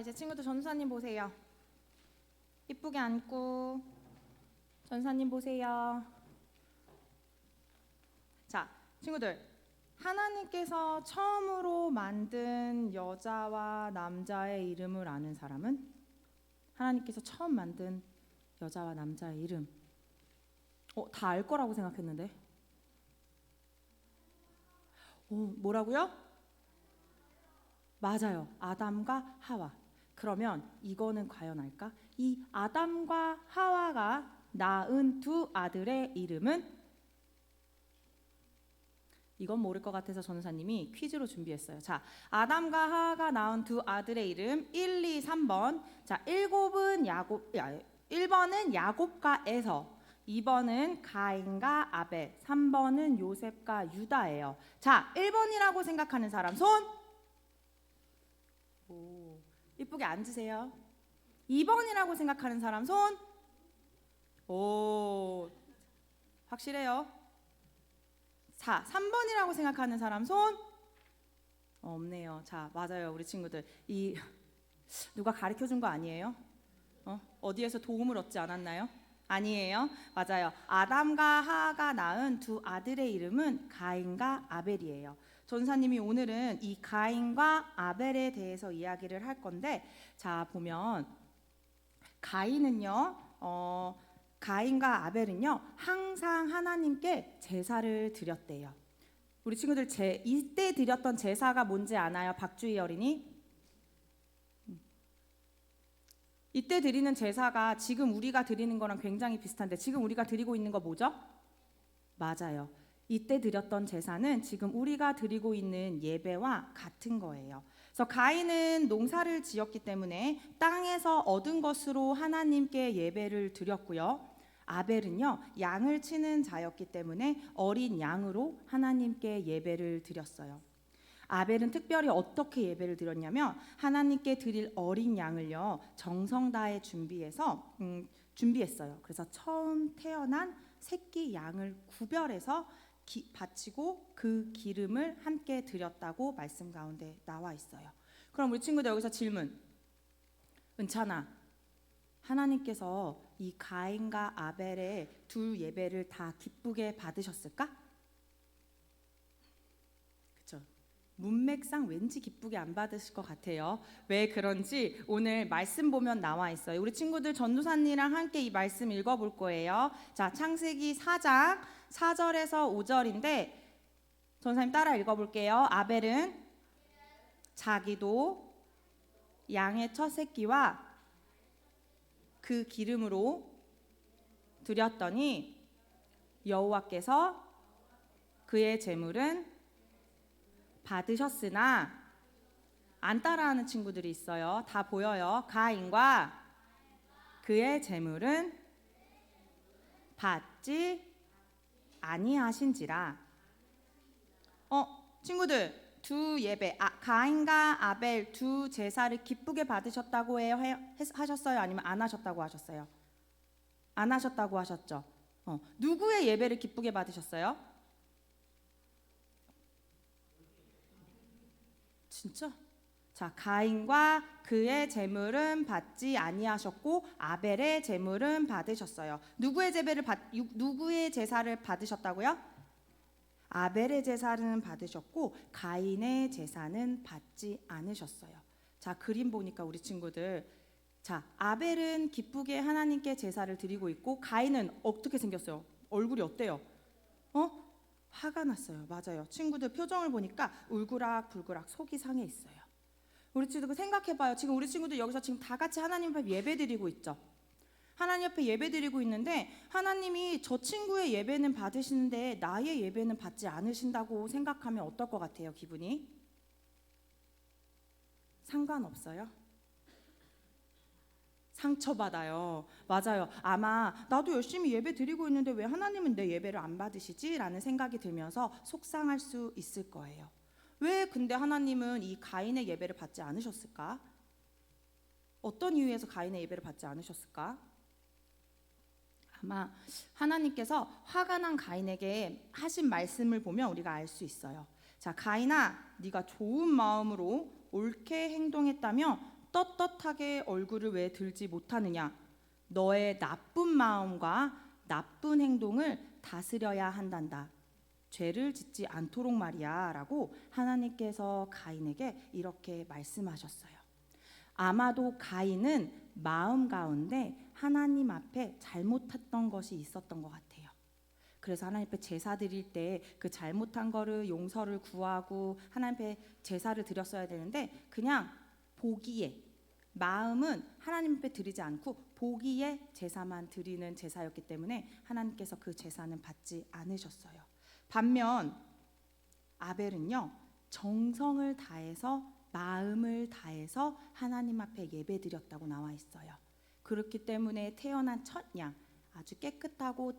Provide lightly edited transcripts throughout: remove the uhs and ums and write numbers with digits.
이제 친구들 전사님 보세요. 이쁘게 앉고 전사님 보세요. 자, 친구들, 하나님께서 처음으로 만든 여자와 남자의 이름을 아는 사람은? 하나님께서 처음 만든 여자와 남자의 이름 다 알 거라고 생각했는데 뭐라고요? 맞아요. 아담과 하와. 그러면 이거는 과연 알까? 이 아담과 하와가 낳은 두 아들의 이름은? 이건 모를 것 같아서 전우사님이 퀴즈로 준비했어요. 자, 아담과 하와가 낳은 두 아들의 이름 1, 2, 3번. 자, 1번은 야곱과 에서, 2번은 가인과 아벨, 3번은 요셉과 유다예요. 자, 1번이라고 생각하는 사람 손. 이쁘게 앉으세요. 2번이라고 생각하는 사람 손. 확실해요. 자, 3번이라고 생각하는 사람 손. 없네요. 자, 맞아요. 우리 친구들 누가 가르쳐준 거 아니에요? 어디에서 도움을 얻지 않았나요? 아니에요. 맞아요. 아담과 하가 낳은 두 아들의 이름은 가인과 아벨이에요. 전사님이 오늘은 이 가인과 아벨에 대해서 이야기를 할 건데, 자, 보면 가인과 아벨은요 항상 하나님께 제사를 드렸대요. 우리 친구들 이때 드렸던 제사가 뭔지 아나요? 박주희 어린이? 이때 드리는 제사가 지금 우리가 드리는 거랑 굉장히 비슷한데, 지금 우리가 드리고 있는 거 뭐죠? 맞아요. 이때 드렸던 제사는 지금 우리가 드리고 있는 예배와 같은 거예요. 그래서 가인은 농사를 지었기 때문에 땅에서 얻은 것으로 하나님께 예배를 드렸고요. 아벨은요 양을 치는 자였기 때문에 어린 양으로 하나님께 예배를 드렸어요. 아벨은 특별히 어떻게 예배를 드렸냐면, 하나님께 드릴 어린 양을요 정성 다해 준비했어요. 그래서 처음 태어난 새끼 양을 구별해서 바치고 그 기름을 함께 드렸다고 말씀 가운데 나와 있어요. 그럼 우리 친구들 여기서 질문. 은찬아, 하나님께서 이 가인과 아벨의 두 예배를 다 기쁘게 받으셨을까? 그렇죠. 문맥상 왠지 기쁘게 안 받으실 것 같아요. 왜 그런지 오늘 말씀 보면 나와 있어요. 우리 친구들 전도사님이랑 함께 이 말씀 읽어볼 거예요. 자, 창세기 4장 4절에서 5절인데 전사님 따라 읽어볼게요. 아벨은 자기도 양의 첫 새끼와 그 기름으로 드렸더니 여호와께서 그의 제물은 받으셨으나, 안 따라하는 친구들이 있어요. 다 보여요. 가인과 그의 제물은 받지 아니하신지라. 친구들, 두 예배, 가인과 아벨 두 제사를 기쁘게 받으셨다고 하셨어요? 아니면 안 하셨다고 하셨어요? 안 하셨다고 하셨죠? 누구의 예배를 기쁘게 받으셨어요? 진짜? 자, 가인과 그의 제물은 받지 아니하셨고 아벨의 제물은 받으셨어요. 누구의 제사를 받으셨다고요? 아벨의 제사는 받으셨고 가인의 제사는 받지 않으셨어요. 자, 그림 보니까 우리 친구들, 자, 아벨은 기쁘게 하나님께 제사를 드리고 있고 가인은 어떻게 생겼어요? 얼굴이 어때요? 화가 났어요. 맞아요. 친구들 표정을 보니까 울그락불그락 속이 상해 있어요. 우리 친구들 생각해봐요. 지금 우리 친구들 여기서 지금 다 같이 하나님 앞에 예배 드리고 있죠. 하나님 앞에 예배 드리고 있는데 하나님이 저 친구의 예배는 받으시는데 나의 예배는 받지 않으신다고 생각하면 어떨 것 같아요? 기분이? 상관없어요? 상처받아요. 맞아요. 아마 나도 열심히 예배 드리고 있는데 왜 하나님은 내 예배를 안 받으시지? 라는 생각이 들면서 속상할 수 있을 거예요. 왜 근데 하나님은 이 가인의 예배를 받지 않으셨을까? 어떤 이유에서 가인의 예배를 받지 않으셨을까? 아마 하나님께서 화가 난 가인에게 하신 말씀을 보면 우리가 알 수 있어요. 자, 가인아, 네가 좋은 마음으로 옳게 행동했다며 떳떳하게 얼굴을 왜 들지 못하느냐? 너의 나쁜 마음과 나쁜 행동을 다스려야 한단다. 죄를 짓지 않도록 말이야 라고 하나님께서 가인에게 이렇게 말씀하셨어요. 아마도 가인은 마음 가운데 하나님 앞에 잘못했던 것이 있었던 것 같아요. 그래서 하나님 앞에 제사 드릴 때 그 잘못한 거를 용서를 구하고 하나님 앞에 제사를 드렸어야 되는데 그냥 보기에, 마음은 하나님 앞에 드리지 않고 보기에 제사만 드리는 제사였기 때문에 하나님께서 그 제사는 받지 않으셨어요. 반면 아벨은요, 정성을 다해서, 마음을 다해서 하나님 앞에 예배드렸다고 나와 있어요. 그렇기 때문에 태어난 첫 양, 아주 깨끗하고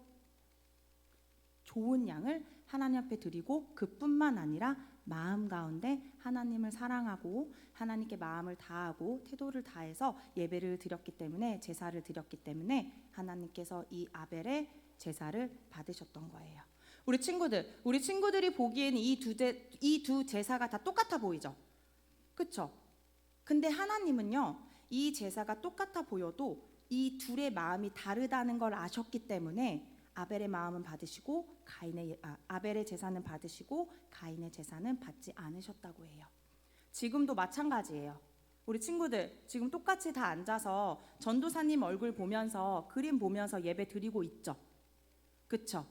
좋은 양을 하나님 앞에 드리고, 그뿐만 아니라 마음 가운데 하나님을 사랑하고 하나님께 마음을 다하고 태도를 다해서 예배를 드렸기 때문에, 제사를 드렸기 때문에 하나님께서 이 아벨의 제사를 받으셨던 거예요. 우리 친구들이 보기에는 이 두 제사가 다 똑같아 보이죠? 그렇죠? 근데 하나님은요, 이 제사가 똑같아 보여도 이 둘의 마음이 다르다는 걸 아셨기 때문에 아벨의 마음은 받으시고 아벨의 제사는 받으시고 가인의 제사는 받지 않으셨다고 해요. 지금도 마찬가지예요. 우리 친구들 지금 똑같이 다 앉아서 전도사님 얼굴 보면서, 그림 보면서 예배 드리고 있죠? 그렇죠?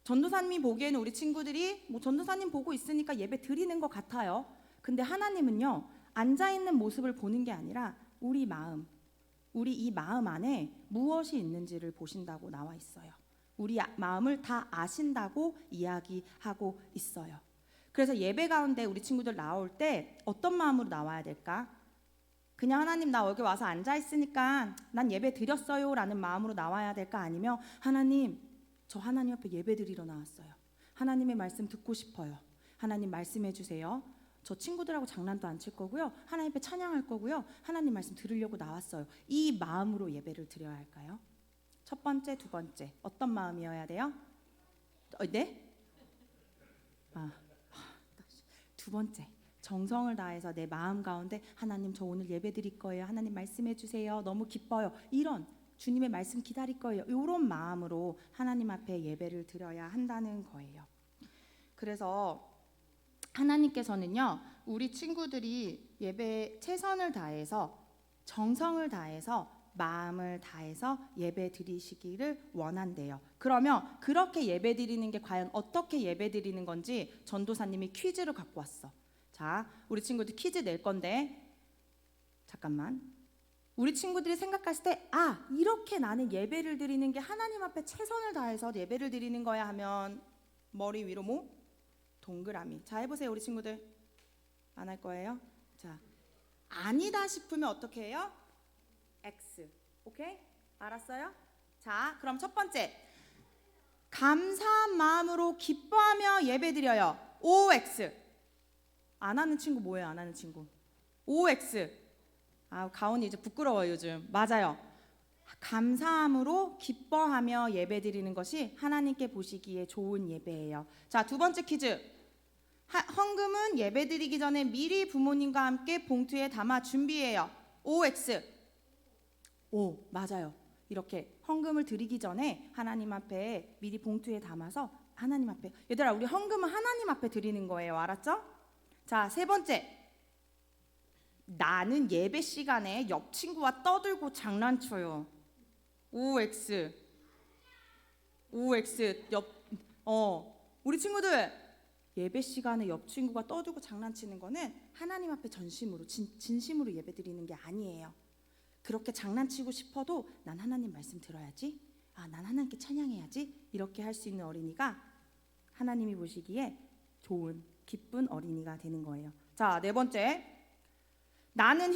전도사님이 보기에는 우리 친구들이 전도사님 보고 있으니까 예배 드리는 것 같아요. 근데 하나님은요, 앉아있는 모습을 보는 게 아니라 우리 마음, 우리 이 마음 안에 무엇이 있는지를 보신다고 나와 있어요. 우리 마음을 다 아신다고 이야기하고 있어요. 그래서 예배 가운데 우리 친구들 나올 때 어떤 마음으로 나와야 될까? 그냥 하나님 나 여기 와서 앉아있으니까 난 예배 드렸어요 라는 마음으로 나와야 될까? 아니면 하나님, 저 하나님 앞에 예배 드리러 나왔어요. 하나님의 말씀 듣고 싶어요. 하나님 말씀해 주세요. 저 친구들하고 장난도 안 칠 거고요. 하나님 앞에 찬양할 거고요. 하나님 말씀 들으려고 나왔어요. 이 마음으로 예배를 드려야 할까요? 첫 번째, 두 번째 어떤 마음이어야 돼요? 네? 두 번째, 정성을 다해서 내 마음 가운데 하나님 저 오늘 예배 드릴 거예요. 하나님 말씀해 주세요. 너무 기뻐요. 이런 주님의 말씀 기다릴 거예요. 이런 마음으로 하나님 앞에 예배를 드려야 한다는 거예요. 그래서 하나님께서는요, 우리 친구들이 예배에 최선을 다해서, 정성을 다해서, 마음을 다해서 예배 드리시기를 원한대요. 그러면 그렇게 예배 드리는 게 과연 어떻게 예배 드리는 건지 전도사님이 퀴즈를 갖고 왔어. 자, 우리 친구들 퀴즈 낼 건데, 잠깐만. 우리 친구들이 생각했을 때, 이렇게 나는 예배를 드리는 게 하나님 앞에 최선을 다해서 예배를 드리는 거야 하면 머리 위로 뭐? 동그라미. 자, 해보세요. 우리 친구들. 안 할 거예요? 자, 아니다 싶으면 어떻게 해요? X. 오케이? 알았어요? 자, 그럼 첫 번째, 감사한 마음으로 기뻐하며 예배드려요. OX. 안 하는 친구 뭐예요? 안 하는 친구. OX. 가온이 이제 부끄러워요 요즘. 맞아요. 감사함으로 기뻐하며 예배드리는 것이 하나님께 보시기에 좋은 예배예요. 자, 두 번째 퀴즈. 헌금은 예배드리기 전에 미리 부모님과 함께 봉투에 담아 준비해요. OX. 오, 맞아요. 이렇게 헌금을 드리기 전에 하나님 앞에 미리 봉투에 담아서 하나님 앞에, 얘들아 우리 헌금은 하나님 앞에 드리는 거예요. 알았죠? 자, 세 번째. 나는 예배 시간에 옆 친구와 떠들고 장난쳐요. OX. 우리 친구들 예배 시간에 옆 친구가 떠들고 장난치는 거는 하나님 앞에 전심으로 진심으로 예배드리는 게 아니에요. 그렇게 장난치고 싶어도 난 하나님 말씀 들어야지, 난 하나님께 찬양해야지, 이렇게 할 수 있는 어린이가 하나님이 보시기에 좋은 기쁜 어린이가 되는 거예요. 자, 네 번째. 나는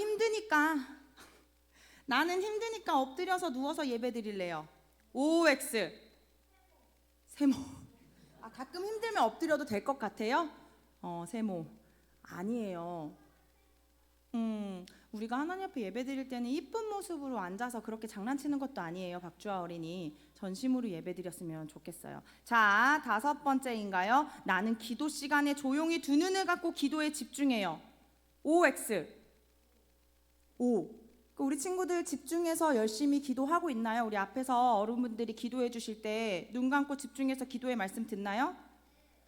힘드니까 엎드려서 누워서 예배드릴래요. OX. 세모. 가끔 힘들면 엎드려도 될 것 같아요? 세모. 아니에요. 우리가 하나님 앞에 예배드릴 때는 이쁜 모습으로 앉아서 그렇게 장난치는 것도 아니에요. 박주아 어린이. 전심으로 예배드렸으면 좋겠어요. 자, 다섯 번째인가요? 나는 기도 시간에 조용히 두 눈을 감고 기도에 집중해요. OX. 5. 우리 친구들 집중해서 열심히 기도하고 있나요? 우리 앞에서 어른분들이 기도해 주실 때 눈 감고 집중해서 기도의 말씀 듣나요?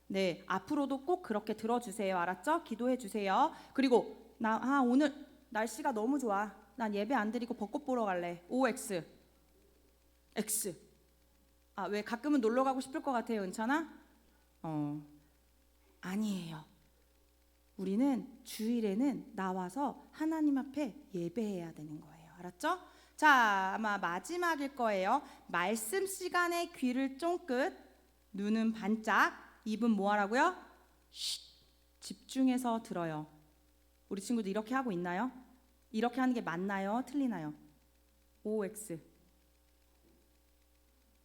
네, 앞으로도 꼭 그렇게 들어주세요. 알았죠? 기도해 주세요. 그리고 오늘 날씨가 너무 좋아. 난 예배 안 드리고 벚꽃 보러 갈래. OX. X. 왜 가끔은 놀러 가고 싶을 것 같아요, 은찬아? 아니에요. 우리는 주일에는 나와서 하나님 앞에 예배해야 되는 거예요. 알았죠? 자, 아마 마지막일 거예요. 말씀 시간에 귀를 쫑긋, 눈은 반짝, 입은 뭐 하라고요? 집중해서 들어요. 우리 친구들 이렇게 하고 있나요? 이렇게 하는 게 맞나요? 틀리나요? OX.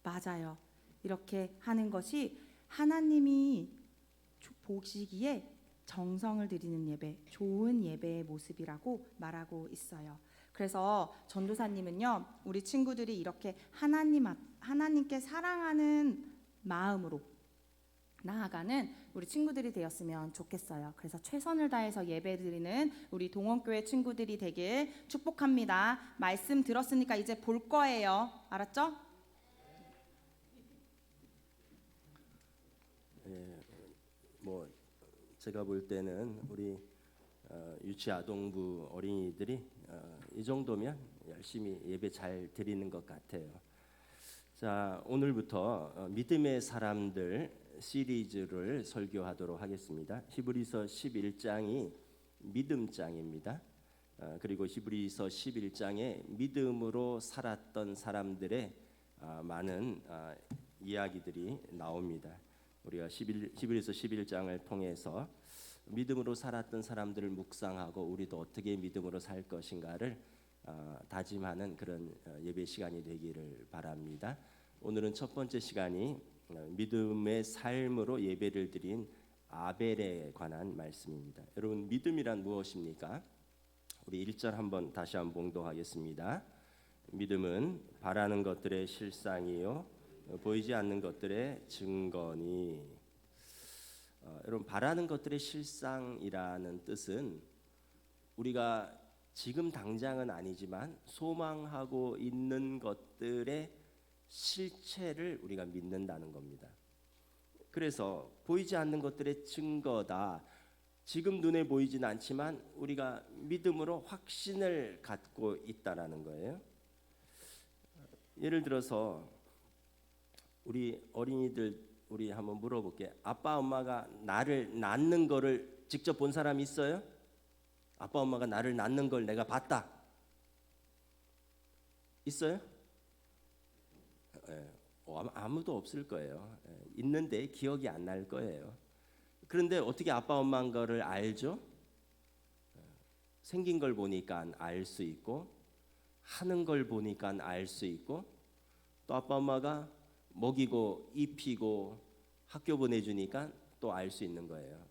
맞아요. 이렇게 하는 것이 하나님이 보시기에 정성을 들이는 예배, 좋은 예배의 모습이라고 말하고 있어요. 그래서 전도사님은요, 우리 친구들이 이렇게 하나님께 사랑하는 마음으로 나아가는 우리 친구들이 되었으면 좋겠어요. 그래서 최선을 다해서 예배드리는 우리 동원교회 친구들이 되길 축복합니다. 말씀 들었으니까 이제 볼 거예요. 알았죠? 제가 볼 때는 우리 유치아동부 어린이들이 이 정도면 열심히 예배 잘 드리는 것 같아요. 자, 오늘부터 믿음의 사람들 시리즈를 설교하도록 하겠습니다. 히브리서 11장이 믿음장입니다. 그리고 히브리서 11장에 믿음으로 살았던 사람들의 많은 이야기들이 나옵니다. 우리가 히브리서 11장을 통해서 믿음으로 살았던 사람들을 묵상하고 우리도 어떻게 믿음으로 살 것인가를 다짐하는 그런 예배 시간이 되기를 바랍니다. 오늘은 첫 번째 시간이 믿음의 삶으로 예배를 드린 아벨에 관한 말씀입니다. 여러분, 믿음이란 무엇입니까? 우리 1절 한번 다시 한번 봉독하겠습니다. 믿음은 바라는 것들의 실상이요 보이지 않는 것들의 증거니. 여러분, 바라는 것들의 실상이라는 뜻은 우리가 지금 당장은 아니지만 소망하고 있는 것들의 실체를 우리가 믿는다는 겁니다. 그래서 보이지 않는 것들의 증거다. 지금 눈에 보이진 않지만 우리가 믿음으로 확신을 갖고 있다라는 거예요. 예를 들어서 우리 어린이들 우리 한번 물어볼게. 아빠 엄마가 나를 낳는 거를 직접 본 사람 있어요? 아빠 엄마가 나를 낳는 걸 내가 봤다. 있어요? 아무도 없을 거예요. 있는데 기억이 안 날 거예요. 그런데 어떻게 아빠 엄마인 거를 알죠? 생긴 걸 보니까 알 수 있고, 하는 걸 보니까 알 수 있고, 또 아빠 엄마가 먹이고 입히고 학교 보내주니까 또 알 수 있는 거예요.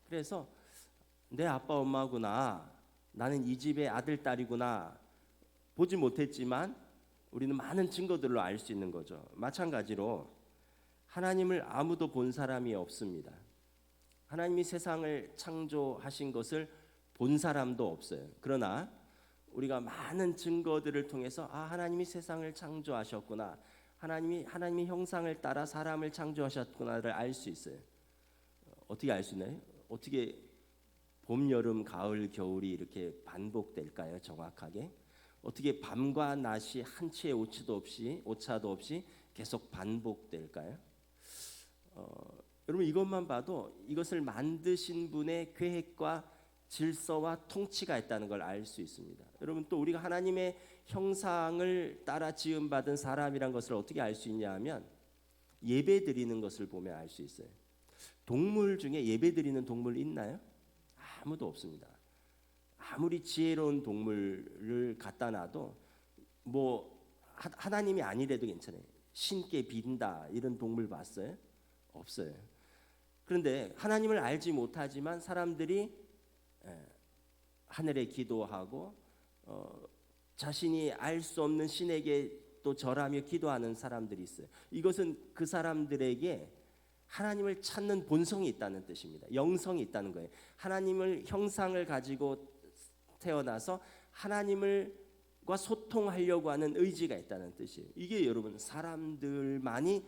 그래서 내 아빠 엄마구나, 나는 이 집의 아들 딸이구나. 보지 못했지만 우리는 많은 증거들로 알 수 있는 거죠. 마찬가지로 하나님을 아무도 본 사람이 없습니다. 하나님이 세상을 창조하신 것을 본 사람도 없어요. 그러나 우리가 많은 증거들을 통해서 하나님이 세상을 창조하셨구나, 하나님의 형상을 따라 사람을 창조하셨구나를 알 수 있어요. 어떻게 알 수 있나요? 어떻게 봄, 여름, 가을, 겨울이 이렇게 반복될까요? 정확하게 어떻게 밤과 낮이 한 치의 오차도 없이 계속 반복될까요? 여러분, 이것만 봐도 이것을 만드신 분의 계획과 질서와 통치가 있다는 걸 알 수 있습니다. 여러분, 또 우리가 하나님의 형상을 따라 지음받은 사람이란 것을 어떻게 알 수 있냐 하면 예배 드리는 것을 보면 알 수 있어요. 동물 중에 예배 드리는 동물 있나요? 아무도 없습니다. 아무리 지혜로운 동물을 갖다 놔도 하나님이 아니래도 괜찮아요. 신께 빈다 이런 동물 봤어요? 없어요. 그런데 하나님을 알지 못하지만 사람들이 하늘에 기도하고 자신이 알 수 없는 신에게 또 절하며 기도하는 사람들이 있어요. 이것은 그 사람들에게 하나님을 찾는 본성이 있다는 뜻입니다. 영성이 있다는 거예요. 하나님을 형상을 가지고 태어나서 하나님과 소통하려고 하는 의지가 있다는 뜻이에요. 이게 여러분 사람들만이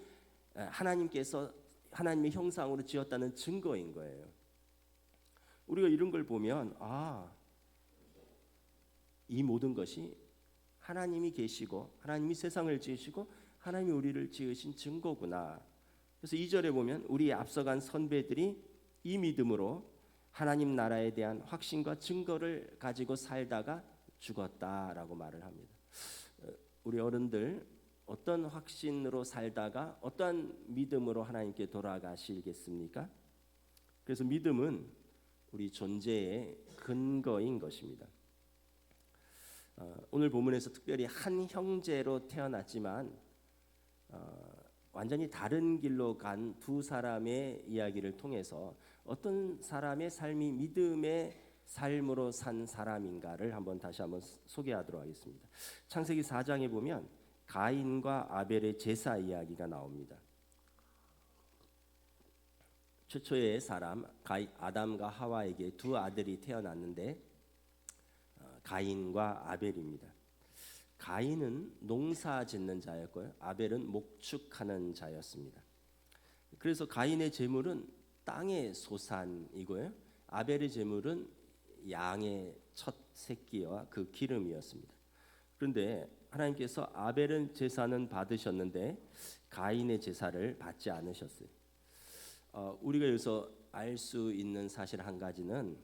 하나님께서 하나님의 형상으로 지었다는 증거인 거예요. 우리가 이런 걸 보면 이 모든 것이 하나님이 계시고 하나님이 세상을 지으시고 하나님이 우리를 지으신 증거구나. 그래서 2절에 보면 우리 앞서간 선배들이 이 믿음으로 하나님 나라에 대한 확신과 증거를 가지고 살다가 죽었다라고 말을 합니다. 우리 어른들 어떤 확신으로 살다가 어떠한 믿음으로 하나님께 돌아가시겠습니까? 그래서 믿음은 우리 존재의 근거인 것입니다. 오늘 본문에서 특별히 한 형제로 태어났지만 완전히 다른 길로 간 두 사람의 이야기를 통해서 어떤 사람의 삶이 믿음의 삶으로 산 사람인가를 다시 한번 소개하도록 하겠습니다. 창세기 4장에 보면 가인과 아벨의 제사 이야기가 나옵니다. 최초의 사람 아담과 하와에게 두 아들이 태어났는데 가인과 아벨입니다. 가인은 농사 짓는 자였고요. 아벨은 목축하는 자였습니다. 그래서 가인의 제물은 땅의 소산이고요. 아벨의 제물은 양의 첫 새끼와 그 기름이었습니다. 그런데 하나님께서 아벨은 제사는 받으셨는데 가인의 제사를 받지 않으셨어요. 우리가 여기서 알 수 있는 사실 한 가지는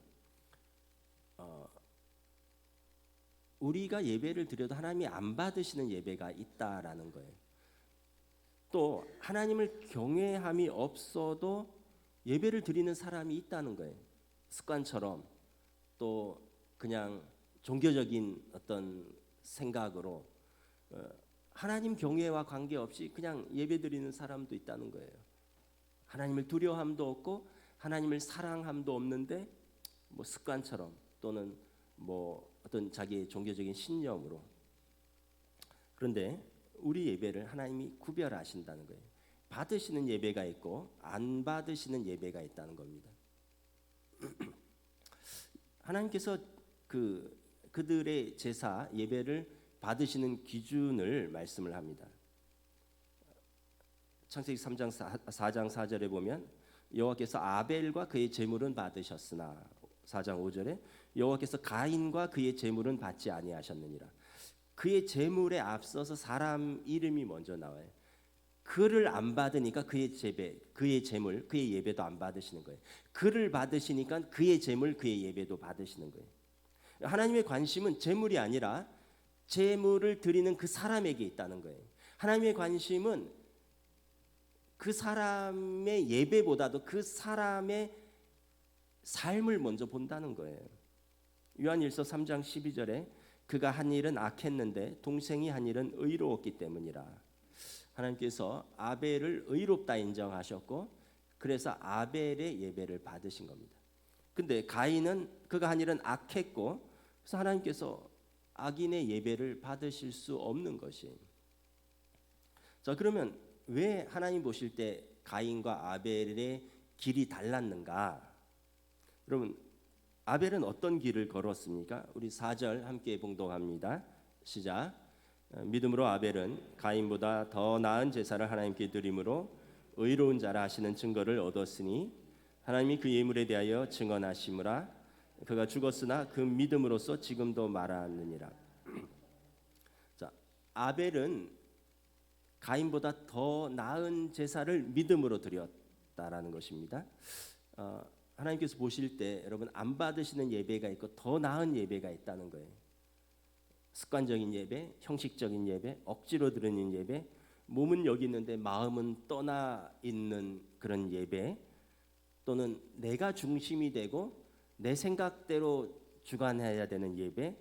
우리가 예배를 드려도 하나님이 안 받으시는 예배가 있다라는 거예요. 또 하나님을 경외함이 없어도 예배를 드리는 사람이 있다는 거예요. 습관처럼 또 그냥 종교적인 어떤 생각으로 하나님 경외와 관계없이 그냥 예배 드리는 사람도 있다는 거예요. 하나님을 두려워함도 없고 하나님을 사랑함도 없는데 습관처럼 또는 어떤 자기의 종교적인 신념으로. 그런데 우리 예배를 하나님이 구별하신다는 거예요. 받으시는 예배가 있고 안 받으시는 예배가 있다는 겁니다. 하나님께서 그들의 제사 예배를 받으시는 기준을 말씀을 합니다. 창세기 3장 4장 4절에 보면 여호와께서 아벨과 그의 제물은 받으셨으나 4장 5절에 여호와께서 가인과 그의 제물은 받지 아니하셨느니라. 그의 제물에 앞서서 사람 이름이 먼저 나와요. 그를 안 받으니까 그의 제물, 그의 예배도 안 받으시는 거예요. 그를 받으시니까 그의 제물, 그의 예배도 받으시는 거예요. 하나님의 관심은 제물이 아니라 제물을 드리는 그 사람에게 있다는 거예요. 하나님의 관심은 그 사람의 예배보다도 그 사람의 삶을 먼저 본다는 거예요. 요한일서 3장 12절에 그가 한 일은 악했는데 동생이 한 일은 의로웠기 때문이라. 하나님께서 아벨을 의롭다 인정하셨고 그래서 아벨의 예배를 받으신 겁니다. 근데 가인은 그가 한 일은 악했고 그래서 하나님께서 악인의 예배를 받으실 수 없는 것이에요. 자, 그러면 왜 하나님 보실 때 가인과 아벨의 길이 달랐는가? 여러분, 아벨은 어떤 길을 걸었습니까? 우리 4절 함께 봉독합니다. 시작. 믿음으로 아벨은 가인보다 더 나은 제사를 하나님께 드림으로 의로운 자라 하시는 증거를 얻었으니 하나님이 그 예물에 대하여 증언하시므라. 그가 죽었으나 그 믿음으로써 지금도 말하느니라. 자, 아벨은 가인보다 더 나은 제사를 믿음으로 드렸다라는 것입니다. 하나님께서 보실 때 여러분 안 받으시는 예배가 있고 더 나은 예배가 있다는 거예요. 습관적인 예배, 형식적인 예배, 억지로 드리는 예배, 몸은 여기 있는데 마음은 떠나 있는 그런 예배, 또는 내가 중심이 되고 내 생각대로 주관해야 되는 예배,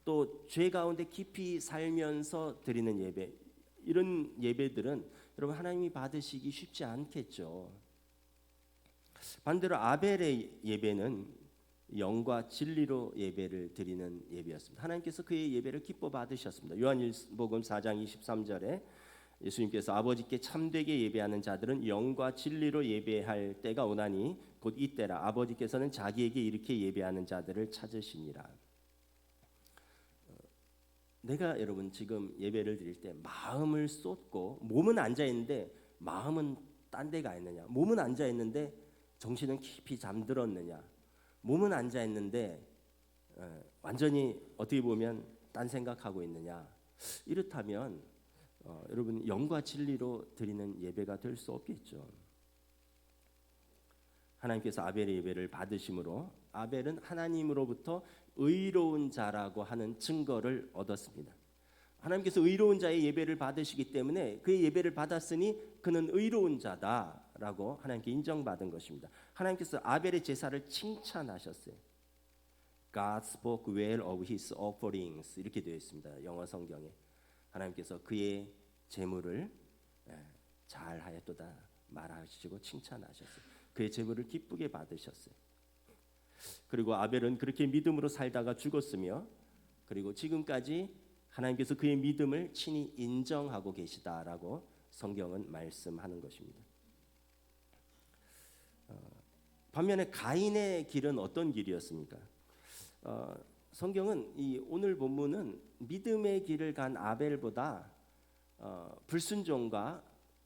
또 죄 가운데 깊이 살면서 드리는 예배, 이런 예배들은 여러분 하나님이 받으시기 쉽지 않겠죠. 반대로 아벨의 예배는 영과 진리로 예배를 드리는 예배였습니다. 하나님께서 그의 예배를 기뻐 받으셨습니다. 요한복음 4장 23절에 예수님께서 아버지께 참되게 예배하는 자들은 영과 진리로 예배할 때가 오나니 곧 이때라. 아버지께서는 자기에게 이렇게 예배하는 자들을 찾으시니라. 내가 여러분 지금 예배를 드릴 때 마음을 쏟고 몸은 앉아 있는데 마음은 딴 데가 있느냐? 몸은 앉아 있는데 정신은 깊이 잠들었느냐? 몸은 앉아 있는데 완전히 어떻게 보면 딴 생각하고 있느냐? 이렇다면 여러분 영과 진리로 드리는 예배가 될 수 없겠죠. 하나님께서 아벨의 예배를 받으심으로 아벨은 하나님으로부터 의로운 자라고 하는 증거를 얻었습니다. 하나님께서 의로운 자의 예배를 받으시기 때문에 그의 예배를 받았으니 그는 의로운 자다라고 하나님께 인정받은 것입니다. 하나님께서 아벨의 제사를 칭찬하셨어요. God spoke well of his offerings 이렇게 되어 있습니다. 영어 성경에 하나님께서 그의 제물을 잘하였도다 말하시고 칭찬하셨어요. 그의 제물을 기쁘게 받으셨어요. 그리고 아벨은 그렇게 믿음으로 살다가 죽었으며 그리고 지금까지 하나님께서 그의 믿음을 친히 인정하고 계시다라고 성경은 말씀하는 것입니다. 반면에 가인의 길은 어떤 길이었습니까? 성경은 이 오늘 본문은 믿음의 길을 간 아벨보다 불순종과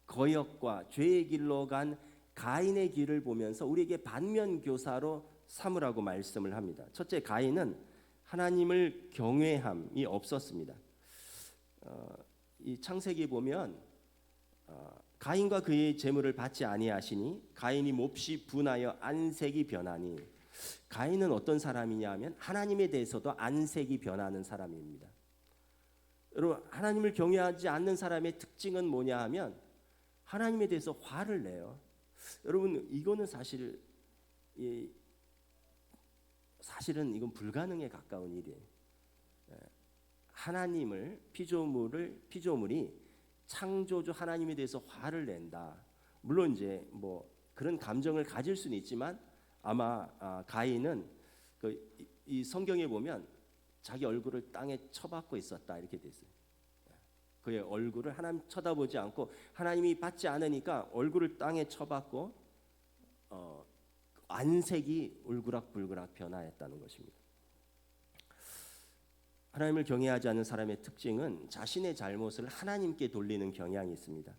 거역과 죄의 길로 간 가인의 길을 보면서 우리에게 반면 교사로 삼으라고 말씀을 합니다. 첫째, 가인은 하나님을 경외함이 없었습니다. 이 창세기 보면 가인과 그의 재물을 받지 아니하시니 가인이 몹시 분하여 안색이 변하니 가인은 어떤 사람이냐 하면 하나님에 대해서도 안색이 변하는 사람입니다. 여러분 하나님을 경외하지 않는 사람의 특징은 뭐냐 하면 하나님에 대해서 화를 내요. 여러분 이거는 사실은 이건 불가능에 가까운 일이에요. 하나님을 피조물이 창조주 하나님에 대해서 화를 낸다. 물론 이제 뭐 그런 감정을 가질 수는 있지만 아마 가인은 이 성경에 보면 자기 얼굴을 땅에 쳐박고 있었다 이렇게 돼 있어요. 그의 얼굴을 하나님 쳐다보지 않고 하나님이 받지 않으니까 얼굴을 땅에 쳐박고 안색이 울그락불그락 변화했다는 것입니다. 하나님을 경외하지 않는 사람의 특징은 자신의 잘못을 하나님께 돌리는 경향이 있습니다.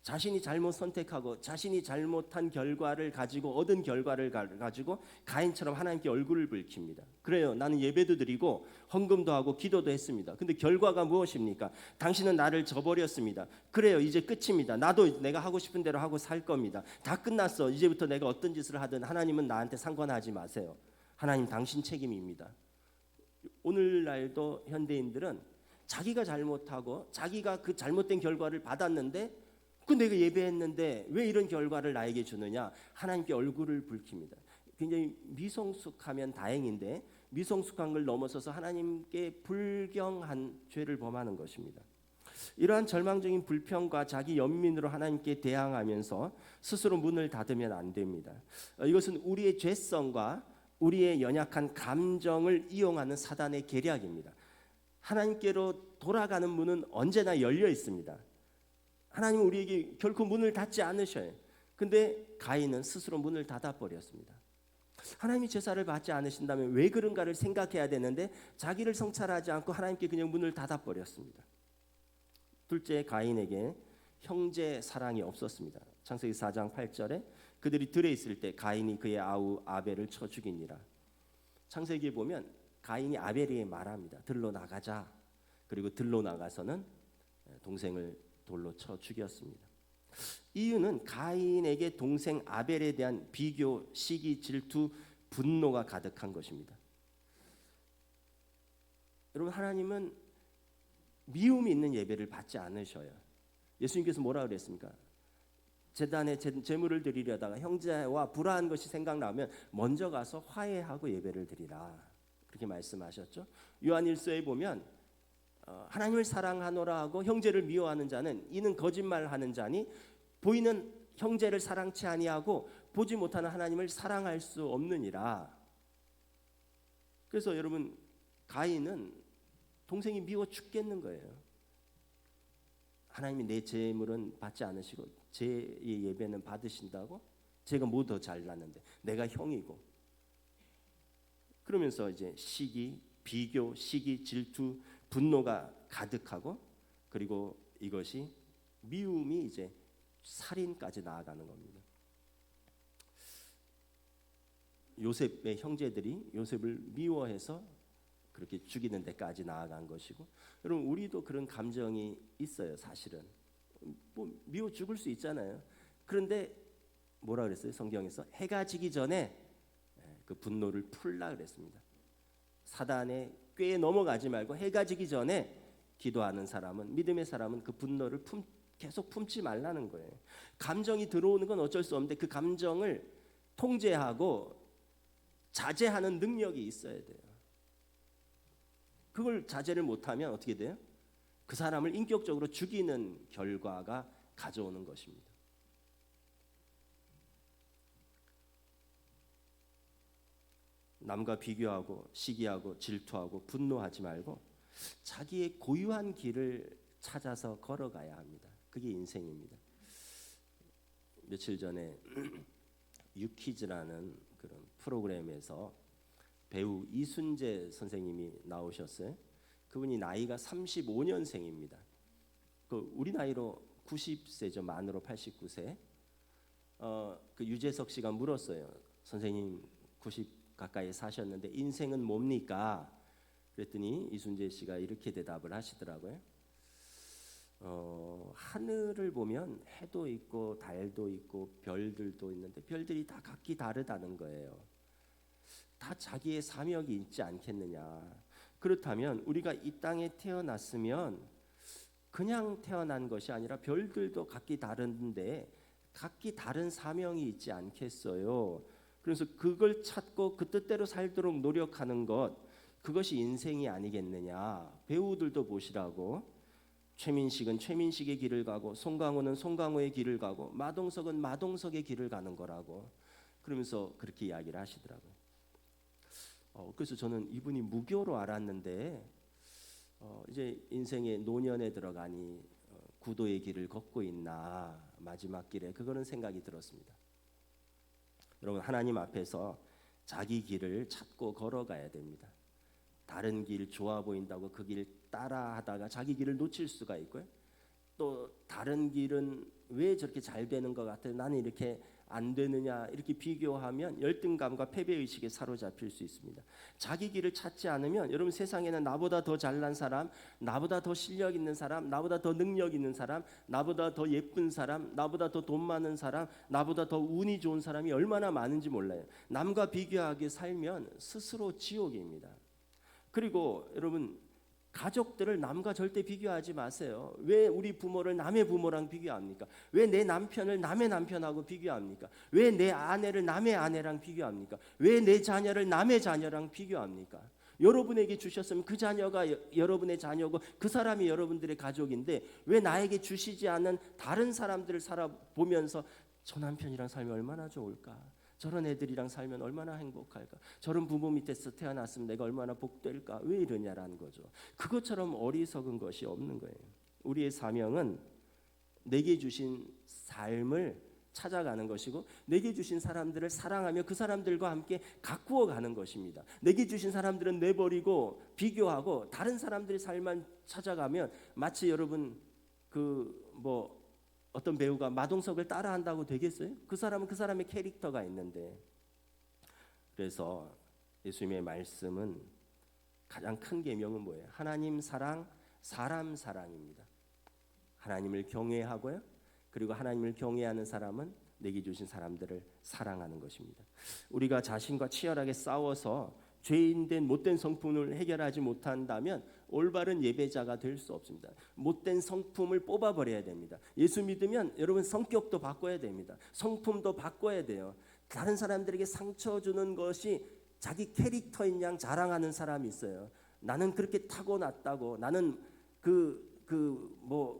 자신이 잘못 선택하고 자신이 잘못한 결과를 가지고 얻은 결과를 가지고 가인처럼 하나님께 얼굴을 붉힙니다. 그래요. 나는 예배도 드리고 헌금도 하고 기도도 했습니다. 근데 결과가 무엇입니까? 당신은 나를 저버렸습니다. 그래요. 이제 끝입니다. 나도 내가 하고 싶은 대로 하고 살 겁니다. 다 끝났어. 이제부터 내가 어떤 짓을 하든 하나님은 나한테 상관하지 마세요. 하나님 당신 책임입니다. 오늘날도 현대인들은 자기가 잘못하고 자기가 그 잘못된 결과를 받았는데 내가 예배했는데 왜 이런 결과를 나에게 주느냐? 하나님께 얼굴을 붉힙니다. 굉장히 미성숙하면 다행인데 미성숙한 걸 넘어서서 하나님께 불경한 죄를 범하는 것입니다. 이러한 절망적인 불평과 자기 연민으로 하나님께 대항하면서 스스로 문을 닫으면 안 됩니다. 이것은 우리의 죄성과 우리의 연약한 감정을 이용하는 사단의 계략입니다. 하나님께로 돌아가는 문은 언제나 열려 있습니다. 하나님은 우리에게 결코 문을 닫지 않으셔요. 근데 가인은 스스로 문을 닫아버렸습니다. 하나님이 제사를 받지 않으신다면 왜 그런가를 생각해야 되는데 자기를 성찰하지 않고 하나님께 그냥 문을 닫아버렸습니다. 둘째, 가인에게 형제 사랑이 없었습니다. 창세기 4장 8절에 그들이 들에 있을 때 가인이 그의 아우 아벨을 쳐 죽이니라. 창세기에 보면 가인이 아벨에게 말합니다. 들로 나가자. 그리고 들로 나가서는 동생을 돌로 쳐 죽였습니다. 이유는 가인에게 동생 아벨에 대한 비교, 시기, 질투, 분노가 가득한 것입니다. 여러분 하나님은 미움이 있는 예배를 받지 않으셔요. 예수님께서 뭐라 그랬습니까? 제단에 제물을 드리려다가 형제와 불화한 것이 생각나면 먼저 가서 화해하고 예배를 드리라. 그렇게 말씀하셨죠. 요한일서에 보면 하나님을 사랑하노라 하고 형제를 미워하는 자는 이는 거짓말하는 자니 보이는 형제를 사랑치 아니하고 보지 못하는 하나님을 사랑할 수 없느니라. 그래서 여러분 가인은 동생이 미워 죽겠는 거예요. 하나님이 내 제물은 받지 않으시고 제 예배는 받으신다고? 제가 뭐 더 잘났는데 내가 형이고. 그러면서 이제 시기, 비교, 시기, 질투, 분노가 가득하고 그리고 이것이 미움이 이제 살인까지 나아가는 겁니다. 요셉의 형제들이 요셉을 미워해서 그렇게 죽이는 데까지 나아간 것이고, 여러분 우리도 그런 감정이 있어요. 사실은 뭐 미워 죽을 수 있잖아요. 그런데 뭐라 그랬어요? 성경에서 해가 지기 전에 그 분노를 풀라 그랬습니다. 사단의 꾀에 넘어가지 말고 해가 지기 전에 기도하는 사람은, 믿음의 사람은 그 분노를 계속 품지 말라는 거예요. 감정이 들어오는 건 어쩔 수 없는데 그 감정을 통제하고 자제하는 능력이 있어야 돼요. 그걸 자제를 못하면 어떻게 돼요? 그 사람을 인격적으로 죽이는 결과가 가져오는 것입니다. 남과 비교하고 시기하고 질투하고 분노하지 말고 자기의 고유한 길을 찾아서 걸어가야 합니다. 그게 인생입니다. 며칠 전에 유퀴즈라는 그런 프로그램에서 배우 이순재 선생님이 나오셨어요. 그분이 나이가 35년생입니다. 그 우리 나이로 90세죠. 만으로 89세. 그 유재석 씨가 물었어요. 선생님 90 가까이 사셨는데 인생은 뭡니까? 그랬더니 이순재 씨가 이렇게 대답을 하시더라고요. 하늘을 보면 해도 있고 달도 있고 별들도 있는데 별들이 다 각기 다르다는 거예요. 다 자기의 사명이 있지 않겠느냐. 그렇다면 우리가 이 땅에 태어났으면 그냥 태어난 것이 아니라 별들도 각기 다른데 각기 다른 사명이 있지 않겠어요. 그래서 그걸 찾고 그 뜻대로 살도록 노력하는 것, 그것이 인생이 아니겠느냐. 배우들도 보시라고. 최민식은 최민식의 길을 가고 송강호는 송강호의 길을 가고 마동석은 마동석의 길을 가는 거라고. 그러면서 그렇게 이야기를 하시더라고요. 그래서 저는 이분이 무교로 알았는데 이제 인생의 노년에 들어가니 구도의 길을 걷고 있나, 마지막 길에, 그거는 생각이 들었습니다. 여러분, 하나님 앞에서 자기 길을 찾고 걸어가야 됩니다. 다른 길 좋아 보인다고 그 길 따라하다가 자기 길을 놓칠 수가 있고요. 또 다른 길은 왜 저렇게 잘 되는 것 같아요? 나는 이렇게 안 되느냐, 이렇게 비교하면 열등감과 패배의식에 사로잡힐 수 있습니다. 자기 길을 찾지 않으면 여러분, 세상에는 나보다 더 잘난 사람, 나보다 더 실력 있는 사람, 나보다 더 능력 있는 사람, 나보다 더 예쁜 사람, 나보다 더 돈 많은 사람, 나보다 더 운이 좋은 사람이 얼마나 많은지 몰라요. 남과 비교하게 살면 스스로 지옥입니다. 그리고 여러분, 가족들을 남과 절대 비교하지 마세요. 왜 우리 부모를 남의 부모랑 비교합니까? 왜 내 남편을 남의 남편하고 비교합니까? 왜 내 아내를 남의 아내랑 비교합니까? 왜 내 자녀를 남의 자녀랑 비교합니까? 여러분에게 주셨으면 그 자녀가 여러분의 자녀고 그 사람이 여러분들의 가족인데 왜 나에게 주시지 않은 다른 사람들을 살아보면서 저 남편이랑 살면 얼마나 좋을까? 저런 애들이랑 살면 얼마나 행복할까? 저런 부모 밑에서 태어났으면 내가 얼마나 복될까? 왜 이러냐라는 거죠. 그것처럼 어리석은 것이 없는 거예요. 우리의 사명은 내게 주신 삶을 찾아가는 것이고 내게 주신 사람들을 사랑하며 그 사람들과 함께 가꾸어 가는 것입니다. 내게 주신 사람들은 내버리고 비교하고 다른 사람들의 삶만 찾아가면 마치 여러분 어떤 배우가 마동석을 따라한다고 되겠어요? 그 사람은 그 사람의 캐릭터가 있는데. 그래서 예수님의 말씀은 가장 큰 계명은 뭐예요? 하나님 사랑, 사람 사랑입니다. 하나님을 경외하고요. 그리고 하나님을 경외하는 사람은 내게 주신 사람들을 사랑하는 것입니다. 우리가 자신과 치열하게 싸워서 죄인된 못된 성품을 해결하지 못한다면 올바른 예배자가 될 수 없습니다. 못된 성품을 뽑아버려야 됩니다. 예수 믿으면 여러분 성격도 바꿔야 됩니다. 성품도 바꿔야 돼요. 다른 사람들에게 상처 주는 것이 자기 캐릭터인 양 자랑하는 사람이 있어요. 나는 그렇게 타고났다고, 나는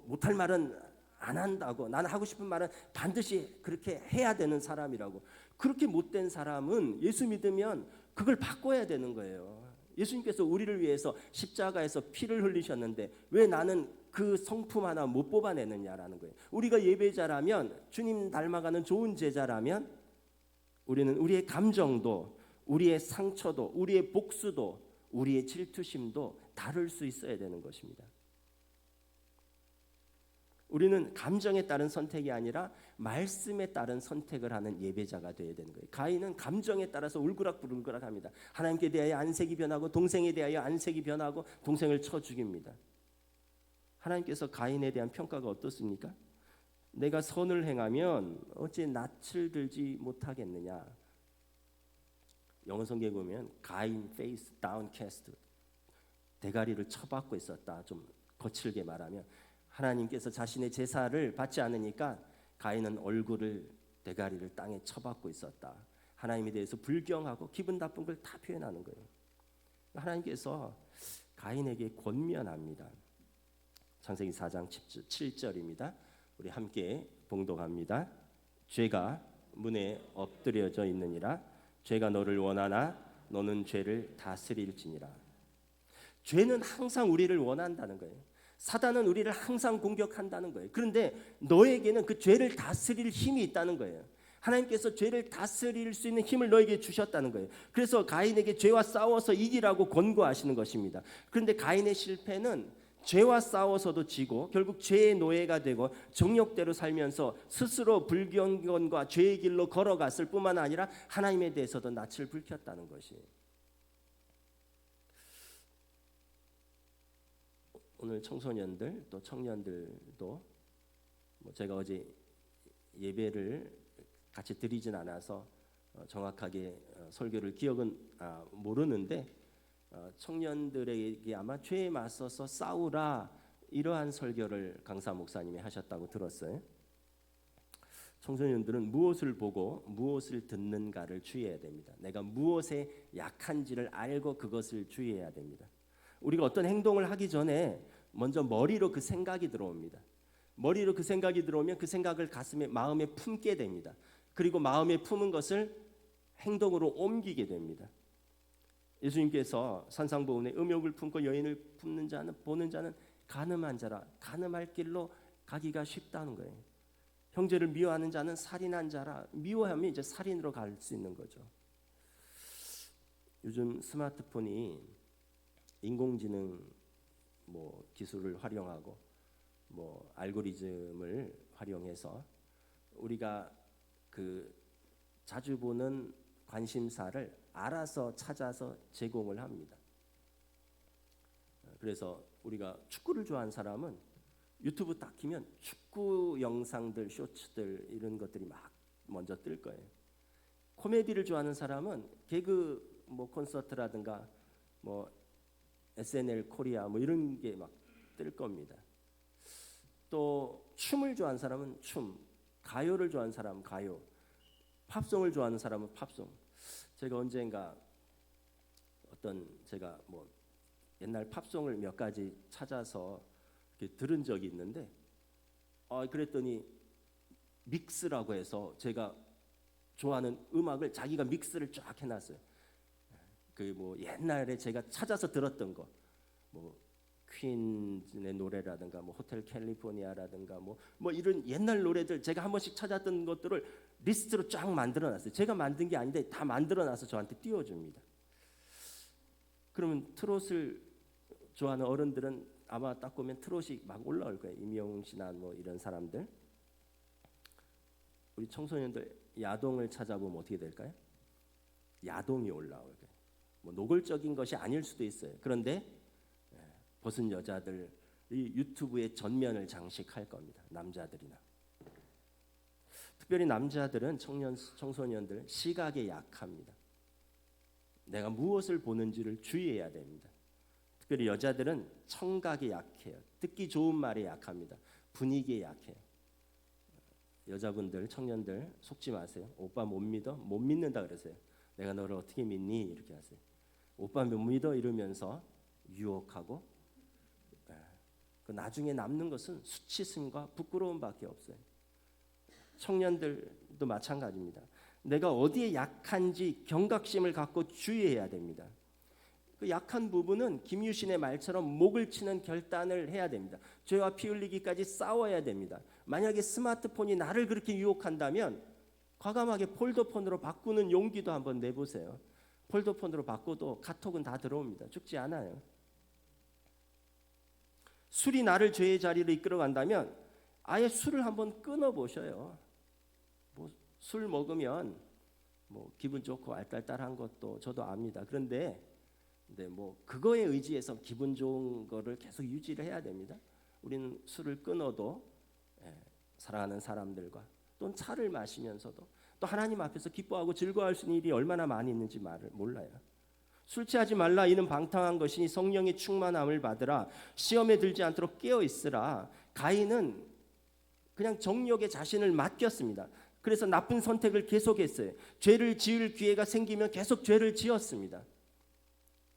못할 말은 안 한다고, 나는 하고 싶은 말은 반드시 그렇게 해야 되는 사람이라고. 그렇게 못된 사람은 예수 믿으면 그걸 바꿔야 되는 거예요. 예수님께서 우리를 위해서 십자가에서 피를 흘리셨는데 왜 나는 그 성품 하나 못 뽑아내느냐라는 거예요. 우리가 예배자라면, 주님 닮아가는 좋은 제자라면 우리는 우리의 감정도, 우리의 상처도, 우리의 복수도, 우리의 질투심도 다룰 수 있어야 되는 것입니다. 우리는 감정에 따른 선택이 아니라 말씀에 따른 선택을 하는 예배자가 되어야 되는 거예요. 가인은 감정에 따라서 울그락불그락합니다. 하나님께 대하여 안색이 변하고 동생에 대하여 안색이 변하고 동생을 쳐 죽입니다. 하나님께서 가인에 대한 평가가 어떻습니까? 내가 선을 행하면 어찌 낯을 들지 못하겠느냐. 영어 성경에 보면 가인 face downcast, 대가리를 쳐박고 있었다. 좀 거칠게 말하면 하나님께서 자신의 제사를 받지 않으니까 가인은 얼굴을 대가리를 땅에 쳐박고 있었다. 하나님에 대해서 불경하고 기분 나쁜 걸 다 표현하는 거예요. 하나님께서 가인에게 권면합니다. 창세기 4장 7절입니다. 우리 함께 봉독합니다. 죄가 문에 엎드려져 있느니라. 죄가 너를 원하나 너는 죄를 다스릴지니라. 죄는 항상 우리를 원한다는 거예요. 사단은 우리를 항상 공격한다는 거예요. 그런데 너에게는 그 죄를 다스릴 힘이 있다는 거예요. 하나님께서 죄를 다스릴 수 있는 힘을 너에게 주셨다는 거예요. 그래서 가인에게 죄와 싸워서 이기라고 권고하시는 것입니다. 그런데 가인의 실패는 죄와 싸워서도 지고 결국 죄의 노예가 되고 정욕대로 살면서 스스로 불경건과 죄의 길로 걸어갔을 뿐만 아니라 하나님에 대해서도 낯을 붉혔다는 것이에요. 오늘 청소년들 또 청년들도 제가 어제 예배를 같이 드리진 않아서 정확하게 설교를 기억은 모르는데 청년들에게 아마 죄에 맞서서 싸우라 이러한 설교를 강사 목사님이 하셨다고 들었어요. 청소년들은 무엇을 보고 무엇을 듣는가를 주의해야 됩니다. 내가 무엇에 약한지를 알고 그것을 주의해야 됩니다. 우리가 어떤 행동을 하기 전에 먼저 머리로 그 생각이 들어옵니다. 머리로 그 생각이 들어오면 그 생각을 가슴에 마음에 품게 됩니다. 그리고 마음에 품은 것을 행동으로 옮기게 됩니다. 예수님께서 산상보훈에 음욕을 품고 여인을 품는 자는 보는 자는 간음한 자라. 간음할 길로 가기가 쉽다는 거예요. 형제를 미워하는 자는 살인한 자라. 미워하면 이제 살인으로 갈 수 있는 거죠. 요즘 스마트폰이 인공지능 기술을 활용하고 알고리즘을 활용해서 우리가 그 자주 보는 관심사를 알아서 찾아서 제공을 합니다. 그래서 우리가 축구를 좋아하는 사람은 유튜브 딱 키면 축구 영상들, 쇼츠들 이런 것들이 막 먼저 뜰 거예요. 코미디를 좋아하는 사람은 개그 콘서트라든가 SNL 코리아 이런 게 막 뜰 겁니다. 또 춤을 좋아하는 사람은 춤, 가요를 좋아하는 사람은 가요, 팝송을 좋아하는 사람은 팝송. 제가 언젠가 제가 옛날 팝송을 몇 가지 찾아서 이렇게 들은 적이 있는데 그랬더니 믹스라고 해서 제가 좋아하는 음악을 자기가 믹스를 쫙 해놨어요. 옛날에 제가 찾아서 들었던 거, 퀸의 노래라든가 호텔 캘리포니아라든가 이런 옛날 노래들 제가 한 번씩 찾았던 것들을 리스트로 쫙 만들어놨어요. 제가 만든 게 아닌데 다 만들어놔서 저한테 띄워줍니다. 그러면 트롯을 좋아하는 어른들은 아마 딱 보면 트롯이 막 올라올 거예요. 임영웅 씨나 이런 사람들. 우리 청소년들 야동을 찾아보면 어떻게 될까요? 야동이 올라올 거예요. 노골적인 것이 아닐 수도 있어요. 그런데 벗은 여자들이 유튜브의 전면을 장식할 겁니다. 남자들이나. 특별히 남자들은 청소년들 시각에 약합니다. 내가 무엇을 보는지를 주의해야 됩니다. 특별히 여자들은 청각에 약해요. 듣기 좋은 말에 약합니다. 분위기에 약해요. 여자분들, 청년들 속지 마세요. 오빠 못 믿어? 못 믿는다 그러세요. 내가 너를 어떻게 믿니? 이렇게 하세요. 오빠 못 믿어? 이러면서 유혹하고 나중에 남는 것은 수치심과 부끄러움밖에 없어요. 청년들도 마찬가지입니다. 내가 어디에 약한지 경각심을 갖고 주의해야 됩니다. 그 약한 부분은 김유신의 말처럼 목을 치는 결단을 해야 됩니다. 죄와 피 흘리기까지 싸워야 됩니다. 만약에 스마트폰이 나를 그렇게 유혹한다면 과감하게 폴더폰으로 바꾸는 용기도 한번 내보세요. 폴더폰으로 바꿔도 카톡은 다 들어옵니다. 죽지 않아요. 술이 나를 죄의 자리로 이끌어간다면 아예 술을 한번 끊어 보셔요. 뭐 술 먹으면 뭐 기분 좋고 알딸딸한 것도 저도 압니다. 그런데 뭐 그거에 의지해서 기분 좋은 거를 계속 유지를 해야 됩니다. 우리는 술을 끊어도 사랑하는 사람들과 또는 차를 마시면서도 또 하나님 앞에서 기뻐하고 즐거워할 수 있는 일이 얼마나 많이 있는지 몰라요. 술 취하지 말라. 이는 방탕한 것이니 성령의 충만함을 받으라. 시험에 들지 않도록 깨어 있으라. 가인은 그냥 정욕에 자신을 맡겼습니다. 그래서 나쁜 선택을 계속했어요. 죄를 지을 기회가 생기면 계속 죄를 지었습니다.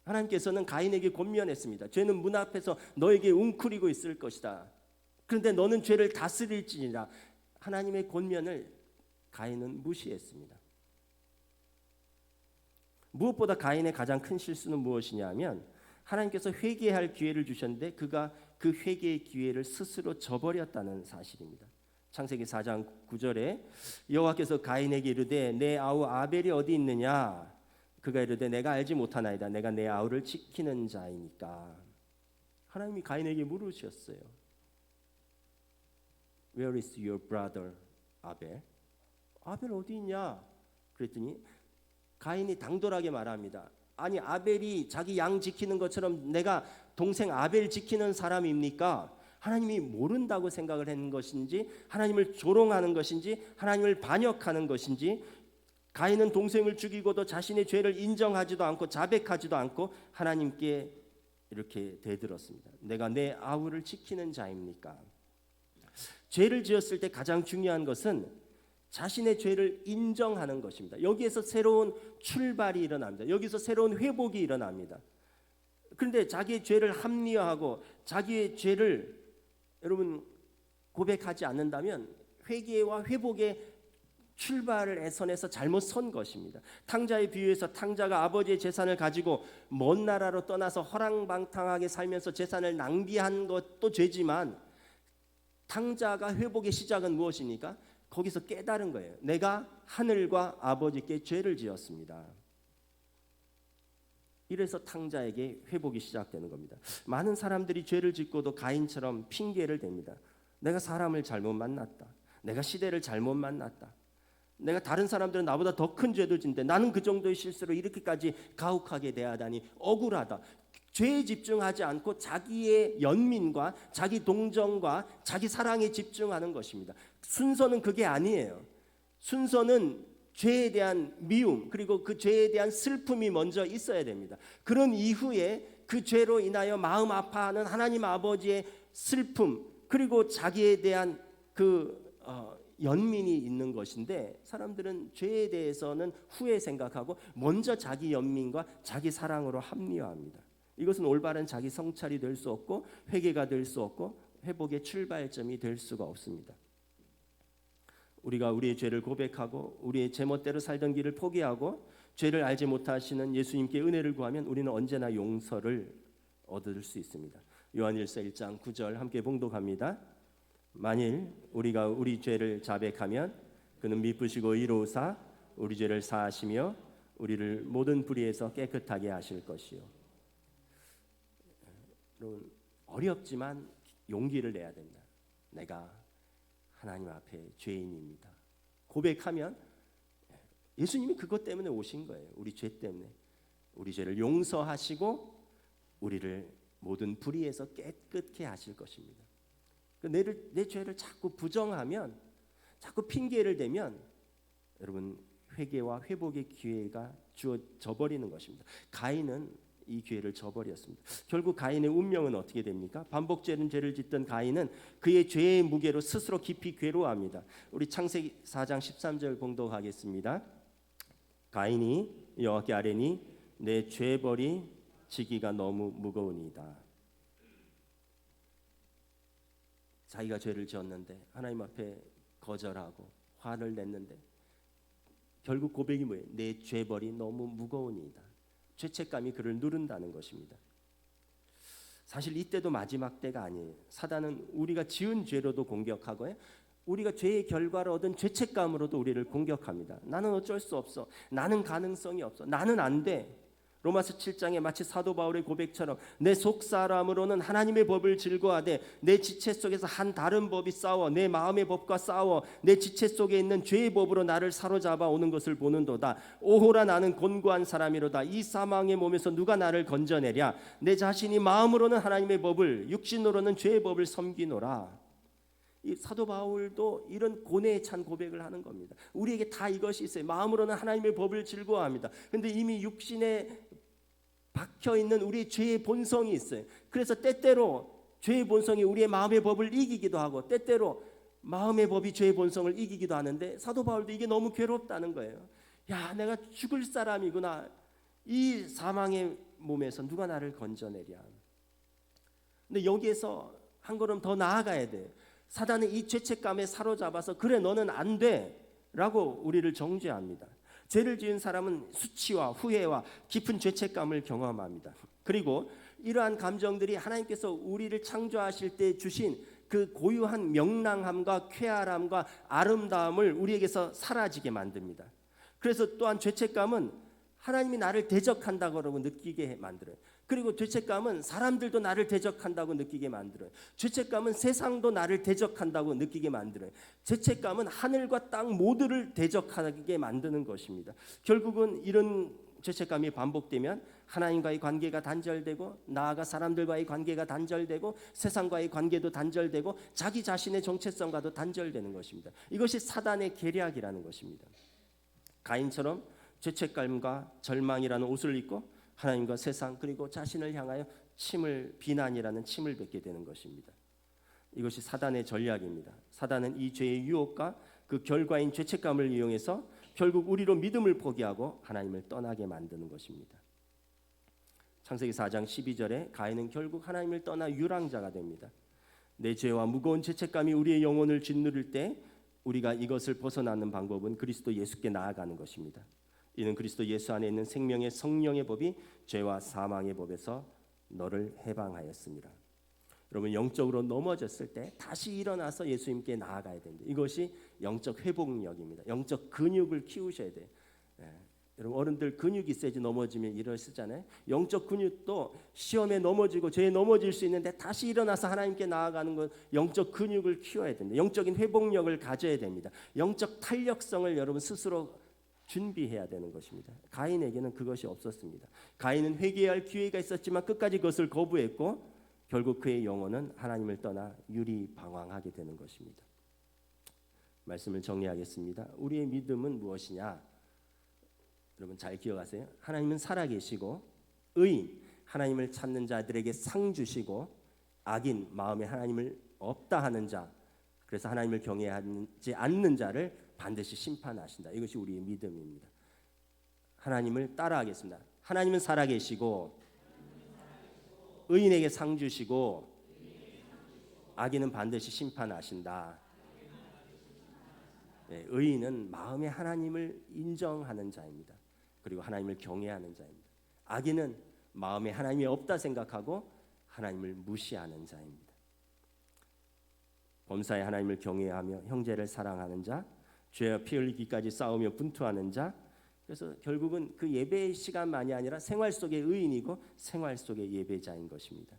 하나님께서는 가인에게 권면했습니다. 죄는 문 앞에서 너에게 웅크리고 있을 것이다. 그런데 너는 죄를 다스릴지니라. 하나님의 권면을 가인은 무시했습니다. 무엇보다 가인의 가장 큰 실수는 무엇이냐면 하나님께서 회개할 기회를 주셨는데 그가 그 회개의 기회를 스스로 저버렸다는 사실입니다. 창세기 4장 9절에 여호와께서 가인에게 이르되 내 아우 아벨이 어디 있느냐? 그가 이르되 내가 알지 못하나이다. 내가 내 아우를 지키는 자이니까. 하나님이 가인에게 물으셨어요. Where is your brother 아벨? 아벨 어디 있냐? 그랬더니 가인이 당돌하게 말합니다. 아니 아벨이 자기 양 지키는 것처럼 내가 동생 아벨 지키는 사람입니까? 하나님이 모른다고 생각을 하는 것인지 하나님을 조롱하는 것인지 하나님을 반역하는 것인지 가인은 동생을 죽이고도 자신의 죄를 인정하지도 않고 자백하지도 않고 하나님께 이렇게 대들었습니다. 내가 내 아우를 지키는 자입니까? 죄를 지었을 때 가장 중요한 것은 자신의 죄를 인정하는 것입니다. 여기에서 새로운 출발이 일어납니다. 여기서 새로운 회복이 일어납니다. 그런데 자기의 죄를 합리화하고 자기의 죄를 여러분 고백하지 않는다면 회개와 회복의 출발을 애선해서 잘못 선 것입니다. 탕자의 비유에서 탕자가 아버지의 재산을 가지고 먼 나라로 떠나서 허랑방탕하게 살면서 재산을 낭비한 것도 죄지만 탕자가 회복의 시작은 무엇입니까? 거기서 깨달은 거예요. 내가 하늘과 아버지께 죄를 지었습니다. 이래서 탕자에게 회복이 시작되는 겁니다. 많은 사람들이 죄를 짓고도 가인처럼 핑계를 댑니다. 내가 사람을 잘못 만났다. 내가 시대를 잘못 만났다. 내가 다른 사람들은 나보다 더 큰 죄도 짓는데 나는 그 정도의 실수로 이렇게까지 가혹하게 대하다니 억울하다. 죄에 집중하지 않고 자기의 연민과 자기 동정과 자기 사랑에 집중하는 것입니다. 순서는 그게 아니에요. 순서는 죄에 대한 미움 그리고 그 죄에 대한 슬픔이 먼저 있어야 됩니다. 그런 이후에 그 죄로 인하여 마음 아파하는 하나님 아버지의 슬픔 그리고 자기에 대한 그 연민이 있는 것인데 사람들은 죄에 대해서는 후에 생각하고 먼저 자기 연민과 자기 사랑으로 합리화합니다. 이것은 올바른 자기 성찰이 될 수 없고 회개가 될 수 없고 회복의 출발점이 될 수가 없습니다. 우리가 우리의 죄를 고백하고 우리의 제멋대로 살던 길을 포기하고 죄를 알지 못하시는 예수님께 은혜를 구하면 우리는 언제나 용서를 얻을 수 있습니다. 요한일서 1장 9절 함께 봉독합니다. 만일 우리가 우리 죄를 자백하면 그는 미쁘시고 의로우사 우리 죄를 사하시며 우리를 모든 불의에서 깨끗하게 하실 것이요. 여러분 어렵지만 용기를 내야 됩니다. 내가 하나님 앞에 죄인입니다. 고백하면 예수님이 그것 때문에 오신 거예요. 우리 죄 때문에. 우리 죄를 용서하시고 우리를 모든 불의에서 깨끗게 하실 것입니다. 내 죄를 자꾸 부정하면 자꾸 핑계를 대면 여러분 회개와 회복의 기회가 주어져 버리는 것입니다. 가인은 이 기회를 저버렸습니다. 결국 가인의 운명은 어떻게 됩니까? 반복되는 죄를 짓던 가인은 그의 죄의 무게로 스스로 깊이 괴로워합니다. 우리 창세기 4장 13절 봉독하겠습니다. 가인이 여호와께 아뢰니 내 죄벌이 지기가 너무 무거우니이다. 자기가 죄를 지었는데 하나님 앞에 거절하고 화를 냈는데 결국 고백이 뭐예요? 내 죄벌이 너무 무거우니이다. 죄책감이 그를 누른다는 것입니다. 사실 이때도 마지막 때가 아니에요. 사단은 우리가 지은 죄로도 공격하고요. 우리가 죄의 결과를 얻은 죄책감으로도 우리를 공격합니다. 나는 어쩔 수 없어. 나는 가능성이 없어. 나는 안 돼. 로마서 7장에 마치 사도 바울의 고백처럼 내 속사람으로는 하나님의 법을 즐거워하되 내 지체 속에서 한 다른 법이 싸워 내 마음의 법과 싸워 내 지체 속에 있는 죄의 법으로 나를 사로잡아 오는 것을 보는도다. 오호라 나는 곤고한 사람이로다. 이 사망의 몸에서 누가 나를 건져내랴. 내 자신이 마음으로는 하나님의 법을 육신으로는 죄의 법을 섬기노라. 이 사도 바울도 이런 고뇌에 찬 고백을 하는 겁니다. 우리에게 다 이것이 있어요. 마음으로는 하나님의 법을 즐거워합니다. 근데 이미 육신에 박혀 있는 우리의 죄의 본성이 있어요. 그래서 때때로 죄의 본성이 우리의 마음의 법을 이기기도 하고 때때로 마음의 법이 죄의 본성을 이기기도 하는데 사도 바울도 이게 너무 괴롭다는 거예요. 야, 내가 죽을 사람이구나. 이 사망의 몸에서 누가 나를 건져내랴. 근데 여기에서 한 걸음 더 나아가야 돼요. 사단은 이 죄책감에 사로잡아서 그래 너는 안 돼 라고 우리를 정죄합니다. 죄를 지은 사람은 수치와 후회와 깊은 죄책감을 경험합니다. 그리고 이러한 감정들이 하나님께서 우리를 창조하실 때 주신 그 고유한 명랑함과 쾌활함과 아름다움을 우리에게서 사라지게 만듭니다. 그래서 또한 죄책감은 하나님이 나를 대적한다고 느끼게 만들어요. 그리고 죄책감은 사람들도 나를 대적한다고 느끼게 만들어요. 죄책감은 세상도 나를 대적한다고 느끼게 만들어요. 죄책감은 하늘과 땅 모두를 대적하게 만드는 것입니다. 결국은 이런 죄책감이 반복되면 하나님과의 관계가 단절되고 나아가 사람들과의 관계가 단절되고 세상과의 관계도 단절되고 자기 자신의 정체성과도 단절되는 것입니다. 이것이 사단의 계략이라는 것입니다. 가인처럼 죄책감과 절망이라는 옷을 입고 하나님과 세상 그리고 자신을 향하여 비난이라는 침을 뱉게 되는 것입니다. 이것이 사단의 전략입니다. 사단은 이 죄의 유혹과 그 결과인 죄책감을 이용해서 결국 우리로 믿음을 포기하고 하나님을 떠나게 만드는 것입니다. 창세기 4장 12절에 가인은 결국 하나님을 떠나 유랑자가 됩니다. 내 죄와 무거운 죄책감이 우리의 영혼을 짓누를 때 우리가 이것을 벗어나는 방법은 그리스도 예수께 나아가는 것입니다. 이는 그리스도 예수 안에 있는 생명의 성령의 법이 죄와 사망의 법에서 너를 해방하였습니다. 여러분 영적으로 넘어졌을 때 다시 일어나서 예수님께 나아가야 됩니다. 이것이 영적 회복력입니다. 영적 근육을 키우셔야 돼요. 여러분 어른들 근육이 있어야지 넘어지면 일어서잖아요. 영적 근육도 시험에 넘어지고 죄에 넘어질 수 있는데 다시 일어나서 하나님께 나아가는 건 영적 근육을 키워야 됩니다. 영적인 회복력을 가져야 됩니다. 영적 탄력성을 여러분 스스로 준비해야 되는 것입니다. 가인에게는 그것이 없었습니다. 가인은 회개할 기회가 있었지만 끝까지 그것을 거부했고 결국 그의 영혼은 하나님을 떠나 유리방황하게 되는 것입니다. 말씀을 정리하겠습니다. 우리의 믿음은 무엇이냐? 여러분 잘 기억하세요. 하나님은 살아계시고 의인, 하나님을 찾는 자들에게 상 주시고 악인, 마음에 하나님을 없다 하는 자, 그래서 하나님을 경외하지 않는 자를 반드시 심판하신다. 이것이 우리의 믿음입니다. 하나님을 따라하겠습니다. 하나님은 살아계시고 의인에게 상 주시고 악인은 반드시 심판하신다. 네, 의인은 마음에 하나님을 인정하는 자입니다. 그리고 하나님을 경외하는 자입니다. 악인은 마음에 하나님이 없다 생각하고 하나님을 무시하는 자입니다. 범사에 하나님을 경외하며 형제를 사랑하는 자, 죄와 피 흘리기까지 싸우며 분투하는 자. 그래서 결국은 그 예배의 시간만이 아니라 생활 속의 의인이고 생활 속의 예배자인 것입니다.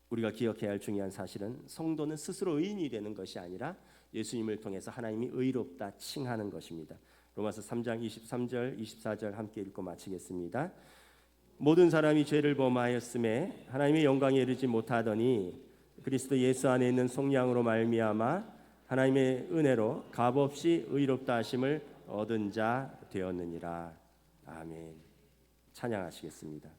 우리가 기억해야 할 중요한 사실은 성도는 스스로 의인이 되는 것이 아니라 예수님을 통해서 하나님이 의롭다 칭하는 것입니다. 로마서 3장 23절 24절 함께 읽고 마치겠습니다. 모든 사람이 죄를 범하였음에 하나님의 영광에 이르지 못하더니 그리스도 예수 안에 있는 속량으로 말미암아 하나님의 은혜로 값없이 의롭다 하심을 얻은 자 되었느니라. 아멘. 찬양하시겠습니다.